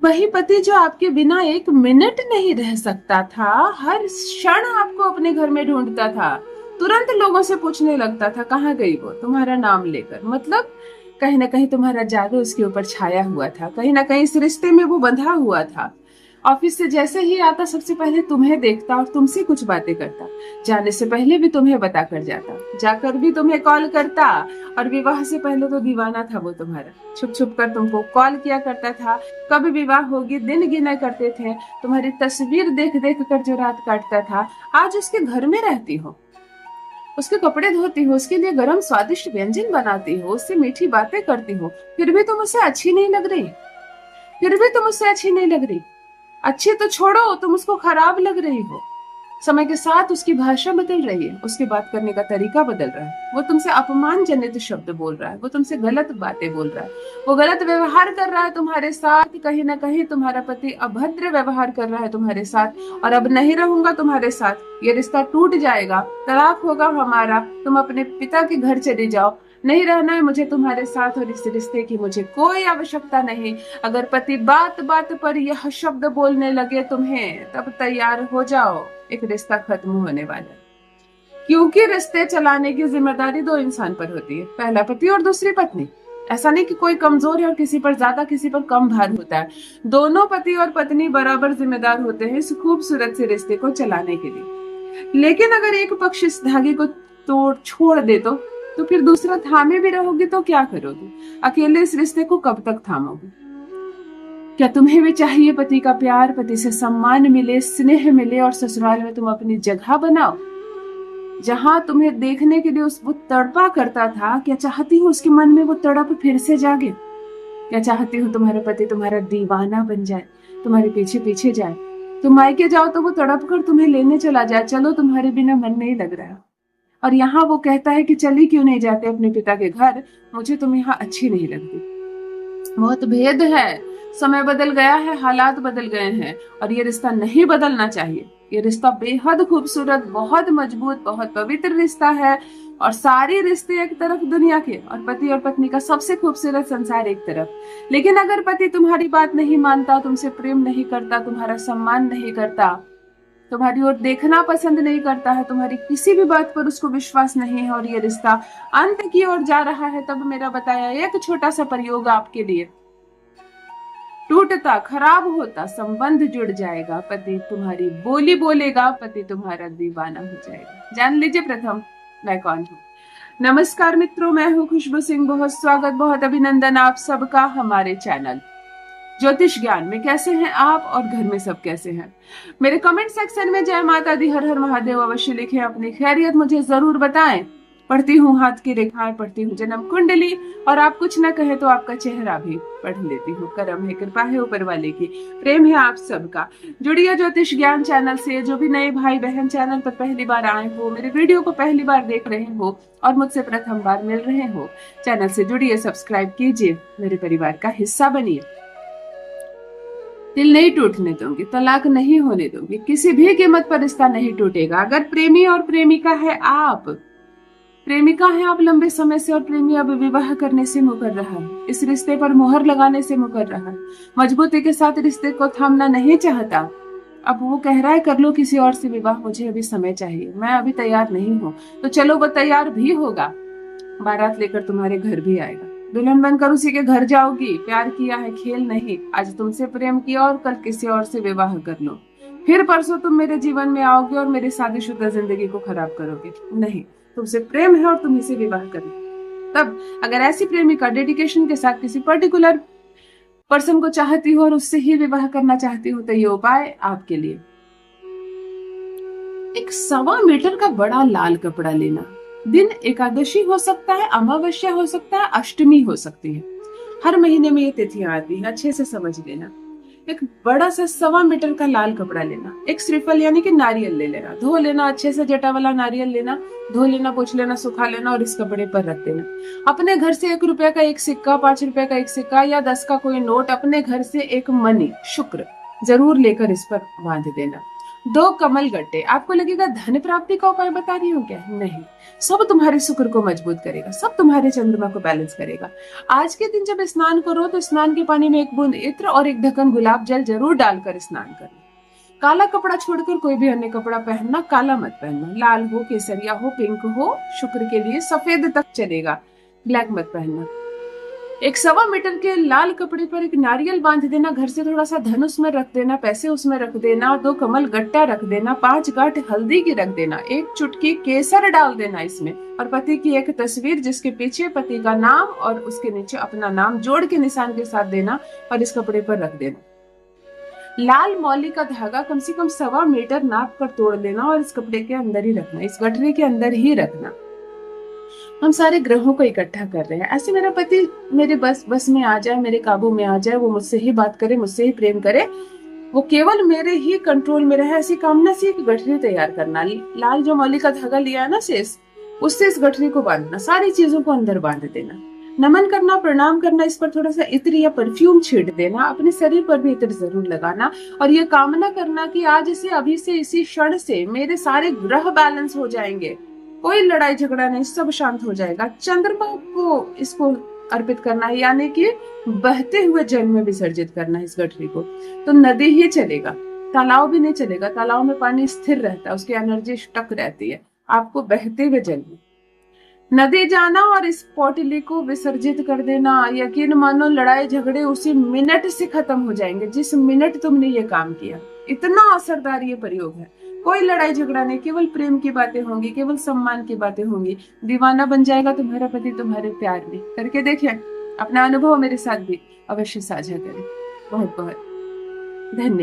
वही पति जो आपके बिना एक मिनट नहीं रह सकता था, हर क्षण आपको अपने घर में ढूंढता था, तुरंत लोगों से पूछने लगता था कहाँ गई वो, तुम्हारा नाम लेकर। मतलब कहीं ना कहीं तुम्हारा जादू उसके ऊपर छाया हुआ था, कहीं ना कहीं इस रिश्ते में वो बंधा हुआ था। ऑफिस से जैसे ही आता सबसे पहले तुम्हें देखता और तुमसे कुछ बातें करता, जाने से पहले भी तुम्हें बता कर जाता, जाकर भी तुम्हें कॉल करता। और विवाह से पहले तो दीवाना था वो तुम्हारा, छुप छुप कर तुमको कॉल किया करता था। कब विवाह होगी दिन गिना करते थे, तुम्हारी तस्वीर देख देख कर जो रात काटता था। आज उसके घर में रहती हो, उसके कपड़े धोती हो, उसके लिए गरम स्वादिष्ट व्यंजन बनाती हो, उससे मीठी बातें करती हो, फिर भी तुम उससे अच्छी नहीं लग रही। फिर भी तुम उससे अच्छी नहीं लग रही। अच्छी तो छोड़ो, तुम उसको खराब लग रही हो। समय के साथ उसकी भाषा बदल रही है, उसके बात करने का तरीका बदल रहा है, वो तुमसे अपमान जनित शब्द बोल रहा है, वो तुमसे गलत बातें बोल रहा है, वो गलत व्यवहार कर रहा है तुम्हारे साथ। कहीं ना कहीं तुम्हारा पति अभद्र व्यवहार कर रहा है तुम्हारे साथ। और अब नहीं रहूंगा तुम्हारे साथ, ये रिश्ता टूट जाएगा, तलाक होगा हमारा, तुम अपने पिता के घर चले जाओ, नहीं रहना है मुझे तुम्हारे साथ, और इस रिश्ते की मुझे कोई आवश्यकता नहीं। अगर पति बात बात पर यह शब्द बोलने लगे तुम्हें, तब तैयार हो जाओ, एक रिश्ता खत्म होने वाला है। क्योंकि रिश्ते चलाने की जिम्मेदारी दो इंसान पर होती है, पहला पति और दूसरी पत्नी। ऐसा नहीं कि कोई कमजोर है और किसी पर ज्यादा किसी पर कम भार होता है। दोनों पति और पत्नी बराबर जिम्मेदार होते हैं इस खूबसूरत से रिश्ते को चलाने के लिए। लेकिन अगर एक पक्ष इस धागे को तोड़ छोड़ दे तो फिर दूसरा थामे भी रहोगी तो क्या करोगी? अकेले इस रिश्ते को कब तक थामोगी? क्या तुम्हें भी चाहिए पति का प्यार, पति से सम्मान मिले, स्नेह मिले, और ससुराल में तुम अपनी जगह बनाओ जहां तुम्हें देखने के लिए उस वो तड़पा करता था? क्या चाहती हो उसके मन में वो तड़प फिर से जागे? क्या चाहती हो तुम्हारा पति तुम्हारा दीवाना बन जाए, तुम्हारे पीछे पीछे जाए, तुम मायके जाओ तो वो तड़प कर तुम्हें लेने चला जाए, चलो तुम्हारे बिना मन नहीं लग रहा। और यहाँ वो कहता है कि चली क्यों नहीं जाते अपने पिता के घर, मुझे तुम यहाँ अच्छी नहीं लगती। बहुत भेद है, समय बदल गया है, हालात बदल गए हैं, और ये रिश्ता नहीं बदलना चाहिए। ये रिश्ता बेहद खूबसूरत, बहुत मजबूत, बहुत पवित्र रिश्ता है। और सारे रिश्ते एक तरफ दुनिया के, और पति और पत्नी का सबसे खूबसूरत संसार एक तरफ। लेकिन अगर पति तुम्हारी बात नहीं मानता, तुमसे प्रेम नहीं करता, तुम्हारा सम्मान नहीं करता, तुम्हारी ओर देखना पसंद नहीं करता है, तुम्हारी किसी भी बात पर उसको विश्वास नहीं है, और ये रिश्ता अंत की ओर जा रहा है, तब मेरा बताया एक छोटा सा प्रयोग आपके लिए टूटता, खराब होता संबंध जुड़ जाएगा। पति तुम्हारी बोली बोलेगा, पति तुम्हारा दीवाना हो जाएगा। जान लीजिए प्रथम मैं कौन हूँ। नमस्कार मित्रों, मैं हूँ खुशबू सिंह। बहुत स्वागत, बहुत अभिनंदन आप सबका हमारे चैनल ज्योतिष ज्ञान में। कैसे हैं आप और घर में सब कैसे हैं? मेरे कमेंट सेक्शन में जय माता दी, हर हर महादेव अवश्य लिखें, अपनी खैरियत मुझे जरूर बताएं। पढ़ती हूँ हाथ की रेखाएं, पढ़ती हूँ जन्म कुंडली, और आप कुछ न कहे तो आपका चेहरा भी पढ़ लेती हूँ। करम है, कृपा है ऊपर वाले की, प्रेम है आप सबका। जुड़िए ज्योतिष ज्ञान चैनल से। जो भी नए भाई बहन चैनल पर पहली बार आए हो, मेरे वीडियो को पहली बार देख रहे हो और मुझसे प्रथम बार मिल रहे हो, चैनल से जुड़िए, सब्सक्राइब कीजिए, मेरे परिवार का हिस्सा बनिए। दिल नहीं टूटने दूंगी, तलाक नहीं होने दूंगी, किसी भी कीमत पर रिश्ता नहीं टूटेगा। अगर प्रेमी और प्रेमिका है आप, प्रेमिका है आप लंबे समय से, और प्रेमी अब विवाह करने से मुकर रहा है, इस रिश्ते पर मोहर लगाने से मुकर रहा है, मजबूती के साथ रिश्ते को थामना नहीं चाहता, अब वो कह रहा है कर लो किसी और से विवाह, मुझे अभी समय चाहिए, मैं अभी तैयार नहीं हूँ, तो चलो वो तैयार भी होगा, बारात लेकर तुम्हारे घर भी आएगा, दुल्हन बनकर उसी के घर जाओगी। प्यार किया है, खेल नहीं। आज तुमसे प्रेम किया और कल किसी और से विवाह कर लो, फिर परसों तुम मेरे जीवन में आओगे और मेरी शादीशुदा जिंदगी को खराब करोगे। नहीं, तुमसे प्रेम है और तुम इसे विवाह करो। तब अगर ऐसी प्रेमिका डेडिकेशन के साथ किसी पर्टिकुलर पर्सन को चाहती हो और उससे ही विवाह करना चाहती हो, तो ये उपाय आपके लिए। एक 1.25 मीटर का बड़ा लाल कपड़ा लेना, दिन एकादशी हो सकता है, अमावस्या हो सकता है, अष्टमी हो सकती है, हर महीने में ये तिथियां आती है, अच्छे से समझ लेना। एक बड़ा सा 1.25 मीटर का लाल कपड़ा लेना, एक श्रीफल यानी कि नारियल ले लेना, धो लेना, अच्छे से जटा वाला नारियल लेना, धो लेना, पोंछ लेना, सुखा लेना, और इस कपड़े पर रख देना। अपने घर से 1 रुपए का एक सिक्का, 5 रुपए का एक सिक्का, या 10 का कोई नोट, अपने घर से एक मनी, शुक्र जरूर लेकर इस पर बांध देना। दो कमल गट्टे, आपको लगेगा धन प्राप्ति का उपाय बता रही हूँ क्या? नहीं, सब तुम्हारे शुक्र को मजबूत करेगा, सब तुम्हारे चंद्रमा को बैलेंस करेगा। आज के दिन जब स्नान करो तो स्नान के पानी में एक बूंद इत्र और एक ढक्कन गुलाब जल जरूर डालकर स्नान करना। काला कपड़ा छोड़कर कोई भी अन्य कपड़ा पहनना, काला मत पहनना, लाल हो, केसरिया हो, पिंक हो, शुक्र के लिए सफेद तक चलेगा, ब्लैक मत पहनना। एक 1.25 मीटर के लाल कपड़े पर एक नारियल बांध देना, घर से थोड़ा सा धन उसमें रख देना, पैसे उसमें रख देना, 2 कमल गट्टा रख देना, 5 गांठ हल्दी की रख देना, 1 चुटकी केसर डाल देना इसमें, और पति की एक तस्वीर जिसके पीछे पति का नाम और उसके नीचे अपना नाम जोड़ के निशान के साथ देना और इस कपड़े पर रख देना। लाल मौली का धागा कम से कम 1.25 मीटर नाप कर तोड़ लेना और इस कपड़े के अंदर ही रखना, इस गठरी के अंदर ही रखना। हम सारे ग्रहों को इकट्ठा कर रहे हैं, ऐसे मेरा पति मेरे बस में आ जाए, मेरे काबू में आ जाए, वो मुझसे ही बात करे, मुझसे ही प्रेम करे, वो केवल मेरे ही कंट्रोल में रहे, ऐसी कामना से एक गठरी तैयार करना। लाल जो मौली का धागा लिया है ना शेष, उससे इस गठरी को बांधना, सारी चीजों को अंदर बांध देना, नमन करना, प्रणाम करना, इस पर थोड़ा सा इत्र या परफ्यूम छींट देना, अपने शरीर पर भी इत्र जरूर लगाना और ये कामना करना कि आज से, अभी से, इसी क्षण से मेरे सारे ग्रह बैलेंस हो जाएंगे, कोई लड़ाई झगड़ा नहीं, सब शांत हो जाएगा। चंद्रमा को इसको अर्पित करना है, यानी कि बहते हुए जल में विसर्जित करना है इस गठरी को। तो नदी ही चलेगा, तालाब भी नहीं चलेगा, तालाब में पानी स्थिर रहता है, उसकी एनर्जी स्टक रहती है, आपको बहते हुए जल में नदी जाना और इस पोटली को विसर्जित कर देना। यकीन मानो लड़ाई झगड़े उसी मिनट से खत्म हो जाएंगे जिस मिनट तुमने ये काम किया। इतना असरदार ये प्रयोग है, कोई लड़ाई झगड़ा नहीं, केवल प्रेम की बातें होंगी, केवल सम्मान की बातें होंगी, दीवाना बन जाएगा तुम्हारा पति तुम्हारे प्यार में। करके देखिए, अपना अनुभव मेरे साथ भी अवश्य साझा करें। बहुत बहुत धन्यवाद।